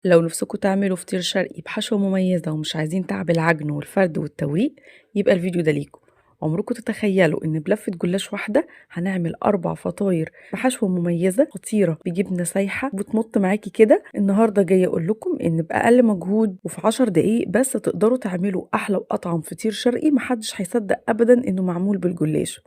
لو نفسكم تعملوا فطير شرقي بحشوة مميزة ومش عايزين تعب العجن والفرد والتوريق، يبقى الفيديو ده ليكم. عمركم تتخيلوا ان بلفة جلاش واحدة هنعمل 4 فطاير بحشوة مميزة خطيرة بجبنة سايحة بتمط معاكي كده؟ النهاردة جاية اقول لكم ان بأقل مجهود وفي 10 دقايق بس تقدروا تعملوا احلى واطعم فطير شرقي محدش هيصدق ابدا انه معمول بالجلاش.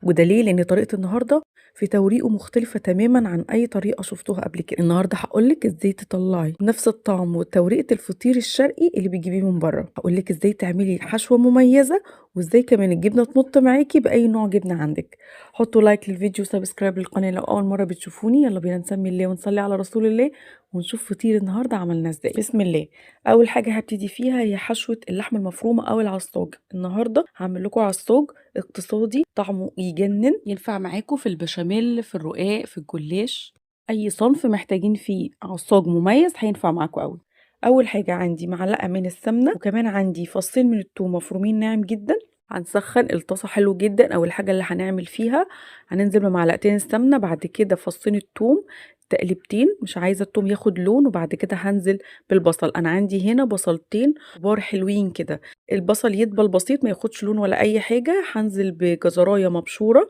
وده ليه؟ لان طريقه النهارده في توريقه مختلفه تماما عن اي طريقه شفتوها قبل كده. النهارده هقولك ازاي تطلعي نفس الطعم وتوريقه الفطير الشرقي اللي بيجيبيه من بره. هقولك ازاي تعملي حشوه مميزه، وازاي كمان الجبنه تمط معاكي باي نوع جبنه عندك. حطوا لايك للفيديو، سبسكرايب للقناه لو اول مره بتشوفوني. يلا بينا نسمي الله ونصلي على رسول الله ونشوف فطير النهارده عملناه ازاي. بسم الله. اول حاجه هبتدي فيها هي حشوه اللحمه المفرومه او العصاج. النهارده هعمل لكم عصاج اقتصادي طعمه يجنن، ينفع معاكم في البشاميل، في الرقاق، في الجلاش، اي صنف محتاجين فيه عصاج مميز هينفع معاكم قوي. اول حاجه عندي معلقه من السمنه، وكمان عندي فصين من الثوم مفرومين ناعم جدا. هنسخن الطاسه حلو جدا. اول حاجه اللي هنعمل فيها هننزل بمعلقتين السمنه، بعد كده فصين الثوم تقلبتين، مش عايزه الثوم ياخد لون، وبعد كده هنزل بالبصل. انا عندي هنا بصلتين كبار حلوين كده. البصل يدبل بسيط ما ياخدش لون ولا اي حاجه. هنزل بجزرايه مبشوره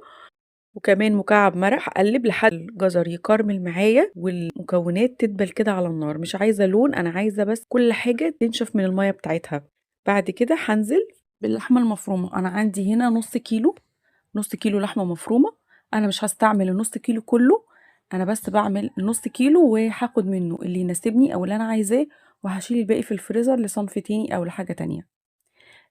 وكمان مكعب مرق. هقلب لحد الجزر يكرمل معايا والمكونات تدبل كده على النار. مش عايزه لون، انا عايزه بس كل حاجه تنشف من الميه بتاعتها. بعد كده هنزل باللحمه المفرومه. انا عندي هنا نص كيلو لحمه مفرومه. انا مش هستعمل النص كيلو كله، انا بس بعمل نص كيلو وهاخد منه اللي يناسبني او اللي انا عايزاه، وهشيل الباقي في الفريزر لصنف تاني او لحاجه تانية.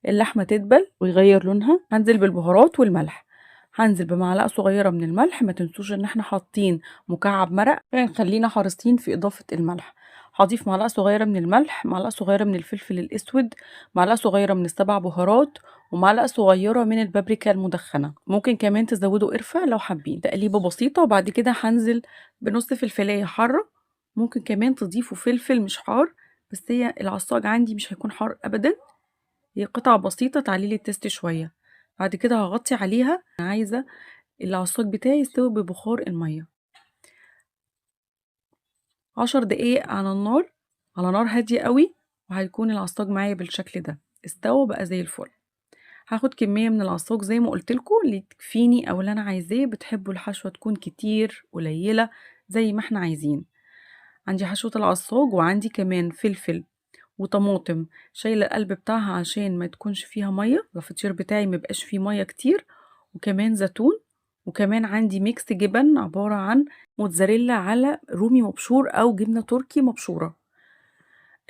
اللحمة تدبل ويغير لونها، هنزل بالبهارات والملح. هنزل بمعلقة صغيرة من الملح، ما تنسوش ان احنا حاطين مكعب مرق فنخلينا حريصين في اضافة الملح. هضيف معلقة صغيرة من الملح، معلقة صغيرة من الفلفل الاسود، معلقة صغيرة من السبع بهارات، ومعلقة صغيرة من البابريكا المدخنة. ممكن كمان تزودوا قرفة لو حابين. تقليبة بسيطة، وبعد كده هنزل بنص فلفلاية حارة. ممكن كمان تضيفوا فلفل مش حار، بس هي العصاج عندي مش هيكون حار ابدا، هي قطعة بسيطة تعلي لي التست شوية. بعد كده هغطي عليها. انا عايزة العصاج بتاعي يستوي ببخار المية. 10 دقايق على النار، على نار هادية قوي، وهيكون العصاج معايا بالشكل ده استوى بقى زي الفل. هاخد كمية من العصاج زي ما قلتلكوا اللي تكفيني او اللي انا عايزاه. بتحبوا الحشوة تكون كتير قليلة زي ما احنا عايزين. عندي حشوة العصاج، وعندي كمان فلفل وطماطم شايله القلب بتاعها عشان ما تكونش فيها ميه، الفطير بتاعي ما يبقاش فيه ميه كتير، وكمان زيتون. وكمان عندي ميكس جبن عباره عن موتزاريلا على رومي مبشور او جبنه تركي مبشوره.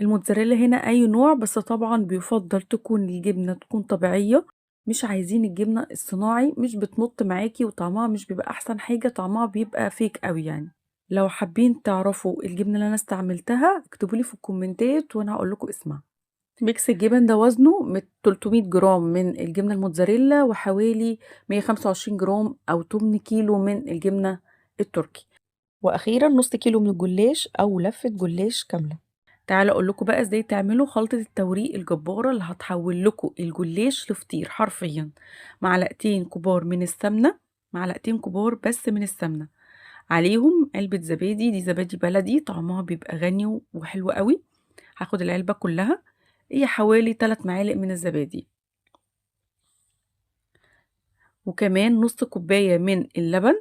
الموتزاريلا هنا اي نوع، بس طبعا بيفضل تكون الجبنه تكون طبيعيه. مش عايزين الجبنه الصناعي، مش بتمط معاكي وطعمها مش بيبقى احسن حاجه، طعمها بيبقى فيك قوي يعني. لو حابين تعرفوا الجبنه اللي انا استعملتها اكتبولي في الكومنتات وانا هقول لكم اسمها. ميكس الجبن ده وزنه 300 جرام من الجبنة الموتزاريلا، وحوالي 125 جرام أو 8 كيلو من الجبنة التركي، وأخيرا نص كيلو من الجلاش أو لفة جلاش كاملة. تعالوا أقول لكم بقى إزاي تعملوا خلطة التوريق الجبارة اللي هتحول لكم الجلاش لفطير حرفيا. معلقتين كبار من السمنة، معلقتين كبار بس من السمنة، عليهم علبة زبادي، دي زبادي بلدي طعمها بيبقى غني وحلو قوي. هاخد العلبة كلها، هي حوالي 3 معالق من الزبادي، وكمان نص كوباية من اللبن،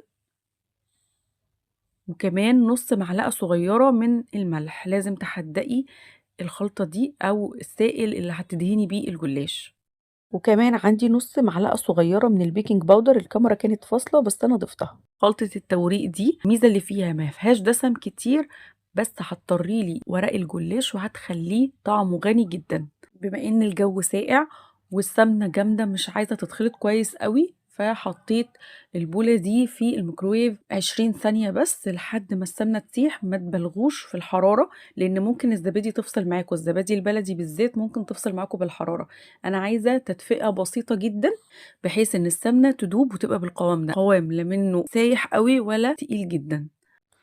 وكمان نص معلقة صغيرة من الملح. لازم تحدقي الخلطة دي أو السائل اللي هتدهني بيه الجلاش. وكمان عندي نص معلقة صغيرة من البيكنج باودر، الكاميرا كانت فاصلة بس أنا ضفتها. خلطة التوريق دي الميزة اللي فيها ما فيهاش دسم كتير، بس هتطريلي ورق الجلاش وهتخليه طعمه غني جدا. بما ان الجو ساقع والسمنة جامدة مش عايزة تتخلط كويس قوي، فحطيت البولة دي في الميكرويف 20 ثانية بس لحد ما السمنة تسيح. ما تبالغوش في الحرارة لان ممكن الزبادي تفصل معاكم، الزبادي البلدي بالذات ممكن تفصل معاكم بالحرارة. انا عايزة تدفئة بسيطة جدا بحيث ان السمنة تدوب وتبقى بالقوام ده، قوام لا منه سايح قوي ولا تقيل جدا.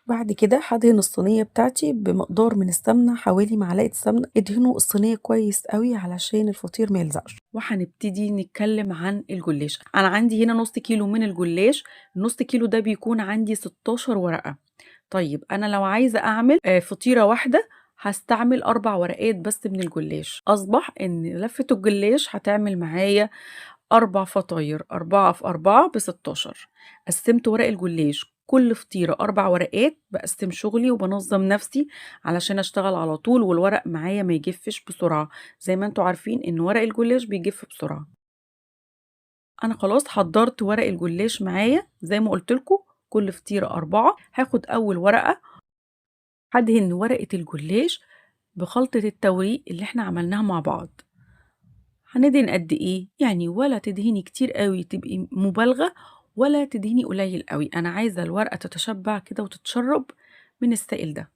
بعد كده هدهن الصينية بتاعتي بمقدار من السمنة، حوالي معلقة سمنة. ادهنوا الصينية كويس قوي علشان الفطير ما يلزقش. وهنبتدي نتكلم عن الجلاش. انا عندي هنا نص كيلو من الجلاش، النص كيلو ده بيكون عندي 16 ورقة. طيب انا لو عايزة اعمل فطيرة واحدة هستعمل 4 ورقات بس من الجلاش. أصبح إن لفة الجلاش هتعمل معايا 4 فطاير، 4 في 4 ب16. قسمت ورق الجلاش كل فطيرة 4 ورقات، بقسم شغلي وبنظم نفسي علشان اشتغل على طول والورق معايا ما يجفش بسرعة، زي ما انتوا عارفين ان ورق الجلاش بيجف بسرعة. انا خلاص حضرت ورق الجلاش معايا زي ما قلت لكم، كل فطيرة 4. هاخد اول ورقة هدهن ورقة الجلاش بخلطة التوريق اللي احنا عملناها مع بعض. هندهن قد ايه؟ يعني ولا تدهني كتير قوي تبقي مبالغة، ولا تدهني قليل قوي. انا عايزة الورقة تتشبع كده وتتشرب من السائل ده.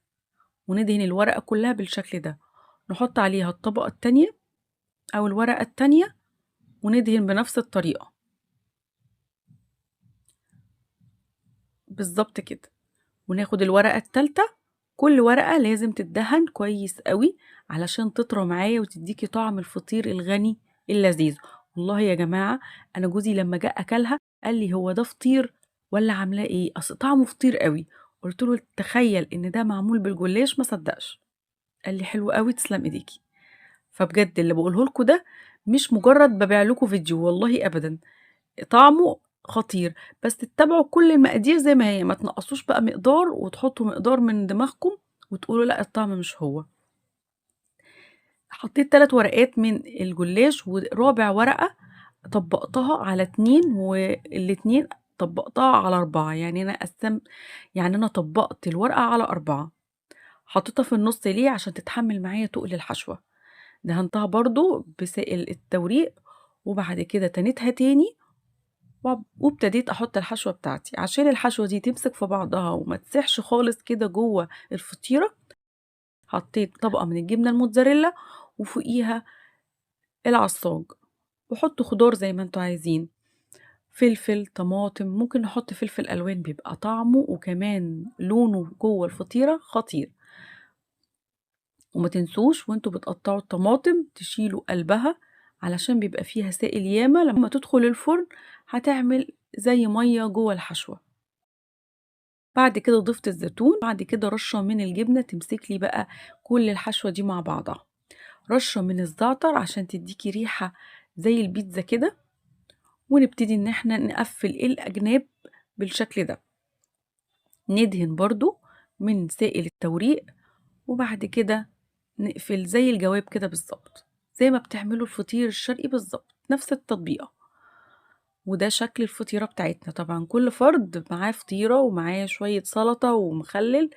وندهن الورقة كلها بالشكل ده، نحط عليها الطبقة التانية او الورقة التانية وندهن بنفس الطريقة بالظبط كده. وناخد الورقة التالتة، كل ورقة لازم تدهن كويس قوي علشان تطرى معايا وتديكي طعم الفطير الغني اللذيذ. والله يا جماعة أنا جوزي لما جاء أكلها قال لي هو ده فطير ولا عاملاه إيه؟ أصل طعمه فطير قوي. قلت له تخيل إن ده معمول بالجلاش، ما صدقش. قال لي حلو قوي، تسلم إيديكي. فبجد اللي بقوله لكم ده مش مجرد ببيع لكم فيديو، والله أبدا، طعمه خطير. بس تتبعوا كل المقادير زي ما هي، ما تنقصوش بقى مقدار وتحطوا مقدار من دماغكم وتقولوا لا الطعم مش هو. حطيت 3 ورقات من الجلاش، ورابع ورقة طبقتها على 2 والاتنين طبقتها على 4. يعني أنا طبقت الورقة على 4. حطيتها في النص ليه؟ عشان تتحمل معايا تقل الحشوة. دهنتها برضو بسائل التوريق، وبعد كده تنيتها تاني وابتديت احط الحشوه بتاعتي عشان الحشوه دي تمسك في بعضها وما تسيحش خالص كده جوه الفطيره. حطيت طبقه من الجبنه الموتزاريلا وفوقيها العصاج، وحطوا خضار زي ما انتوا عايزين، فلفل، طماطم، ممكن نحط فلفل الوان بيبقى طعمه وكمان لونه جوه الفطيره خطير. وما تنسوش وانتوا بتقطعوا الطماطم تشيلوا قلبها علشان بيبقى فيها سائل ياما، لما تدخل الفرن هتعمل زي ميه جوه الحشوه. بعد كده ضفت الزيتون، بعد كده رشة من الجبنة تمسك لي بقى كل الحشوة دي مع بعضها، رشة من الزعتر عشان تديكي ريحة زي البيتزا كده. ونبتدي ان احنا نقفل الأجناب بالشكل ده. ندهن برضو من سائل التوريق، وبعد كده نقفل زي الجواب كده بالظبط، زي ما بتعملوا الفطير الشرقي بالظبط، نفس التطبيقة. وده شكل الفطيرة بتاعتنا. طبعا كل فرد معاه فطيرة ومعاه شوية سلطة ومخلل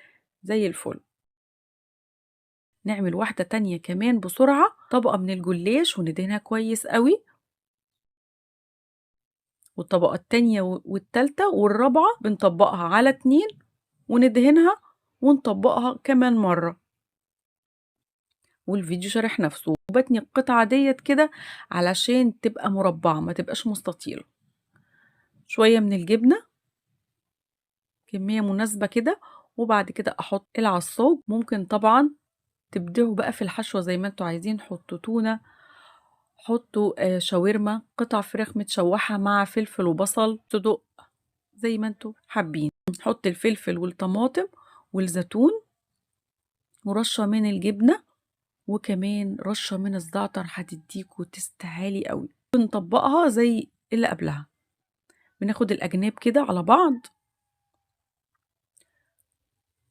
زي الفل. نعمل واحدة تانية كمان بسرعة، طبقة من الجلاش وندهنها كويس قوي، والطبقة التانية والتالتة والرابعة بنطبقها على 2 وندهنها ونطبقها كمان مرة. والفيديو شارح نفسه. وبتني القطعة ديت كده علشان تبقى مربعة ما تبقاش مستطيلة. شوية من الجبنة، كمية مناسبة كده، وبعد كده احط العصاج. ممكن طبعا تبدعوا بقى في الحشوة زي ما انتوا عايزين، حطوا تونة، حطوا شاورما، قطع فراخ متشوحة مع فلفل وبصل، صدق، زي ما انتوا حابين. حط الفلفل والطماطم والزيتون ورشة من الجبنة وكمان رشة من الزعتر، هتديكوا تست عالي قوي. بنطبقها زي اللي قبلها، بناخد الأجناب كده على بعض.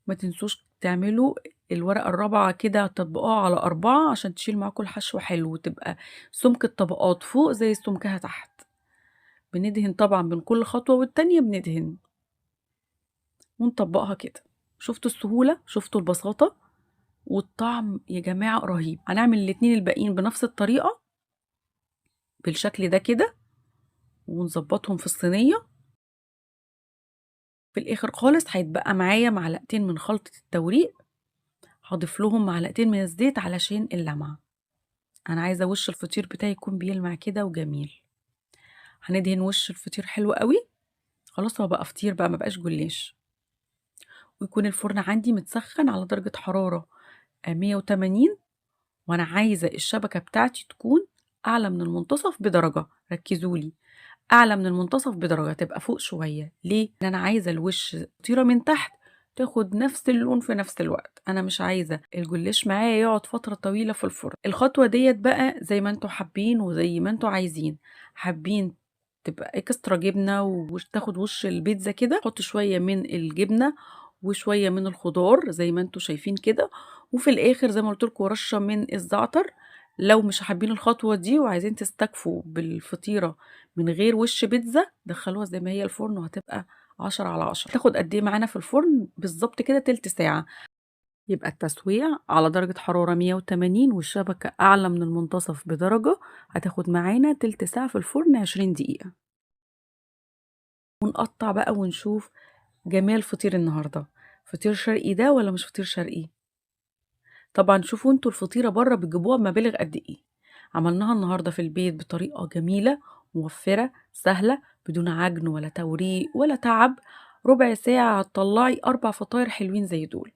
ما تنسوش تعملوا الورقة الرابعة كده تطبقوها على 4 عشان تشيل معاكم الحشوة حلو، وتبقى سمك الطبقات فوق زي سمكها تحت. بندهن طبعا بين كل خطوة والتانية بندهن ونطبقها كده. شفتوا السهولة، شفتوا البساطة، والطعم يا جماعة رهيب. هنعمل الاتنين الباقيين بنفس الطريقة بالشكل ده كده ونظبطهم في الصينية. في الآخر خالص هيتبقى معايا معلقتين من خلطة التوريق، هضيف لهم معلقتين من الزيت علشان اللمعة. أنا عايزة وش الفطير بتاعي يكون بيلمع كده وجميل. هندهن وش الفطير حلو قوي. خلاص هو بقى فطير بقى، مبقاش جلاش. ويكون الفرن عندي متسخن على درجة حرارة 180. وانا عايزة الشبكة بتاعتي تكون اعلى من المنتصف بدرجة، ركزولي، اعلى من المنتصف بدرجة، تبقى فوق شوية. ليه؟ لان انا عايزة الوش الفطيرة من تحت تاخد نفس اللون في نفس الوقت. انا مش عايزه الجلاش معايا يقعد فتره طويله في الفرن. الخطوه ديت بقى زي ما انتوا حابين وزي ما انتوا عايزين. حابين تبقى اكسترا جبنه وتاخد وش البيتزا كده، حط شويه من الجبنه وشويه من الخضار زي ما انتوا شايفين كده، وفي الاخر زي ما قلت لكم رشه من الزعتر. لو مش حابين الخطوه دي وعايزين تستكفوا بالفطيره من غير وش بيتزا، دخلوها زي ما هي الفرن وهتبقى 10/10. تاخد قد ايه معانا في الفرن بالظبط كده؟ تلت ساعة. يبقى التسوية على درجة حرارة 180 والشبكة أعلى من المنتصف بدرجة، هتاخد معانا تلت ساعة في الفرن 20 دقيقة. ونقطع بقى ونشوف جمال فطير النهاردة. فطير شرقي ده ولا مش فطير شرقي؟ طبعا شوفوا انتوا الفطيرة بره بتجيبوها بمبالغ قد ايه. عملناها النهاردة في البيت بطريقة جميلة موفرة سهلة بدون عجن ولا توريق ولا تعب. ربع ساعة هتطلعي 4 فطاير حلوين زي دول.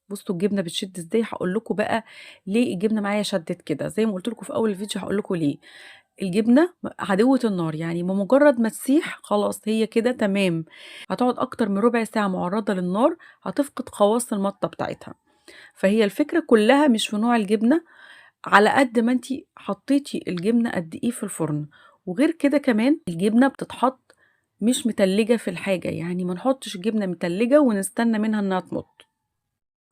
بصوا الجبنة بتشد ازاي. هقول لكم بقى ليه الجبنة معايا شدت كده. زي ما قلت لكم في اول الفيديو هقول لكم ليه. الجبنة عدوة النار، يعني بمجرد ما تسيح خلاص هي كده تمام. هتقعد اكتر من ربع ساعة معرضة للنار هتفقد خواص المطة بتاعتها. فهي الفكرة كلها مش في نوع الجبنة على قد ما انتي حطيتي الجبنة قد ايه في الفرن. وغير كده كمان الجبنة بتتحط مش متلجة في الحاجة، يعني ما نحطش الجبنة متلجة ونستنى منها انها تمط.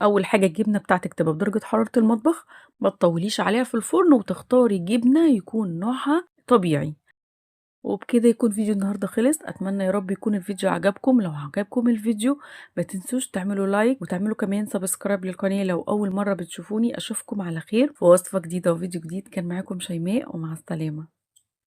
اول حاجة الجبنة بتاعتك تبقى بدرجة حرارة المطبخ، ما تطوليش عليها في الفرن، وتختاري جبنة يكون نوعها طبيعي. وبكده يكون فيديو النهاردة خلص. اتمنى يا رب يكون الفيديو عجبكم. لو عجبكم الفيديو ما تنسوش تعملوا لايك وتعملوا كمان سبسكرايب للقناة لو اول مرة بتشوفوني. اشوفكم على خير في وصفة جديدة وفيديو جديد. كان معاكم شيماء ومع السلامة.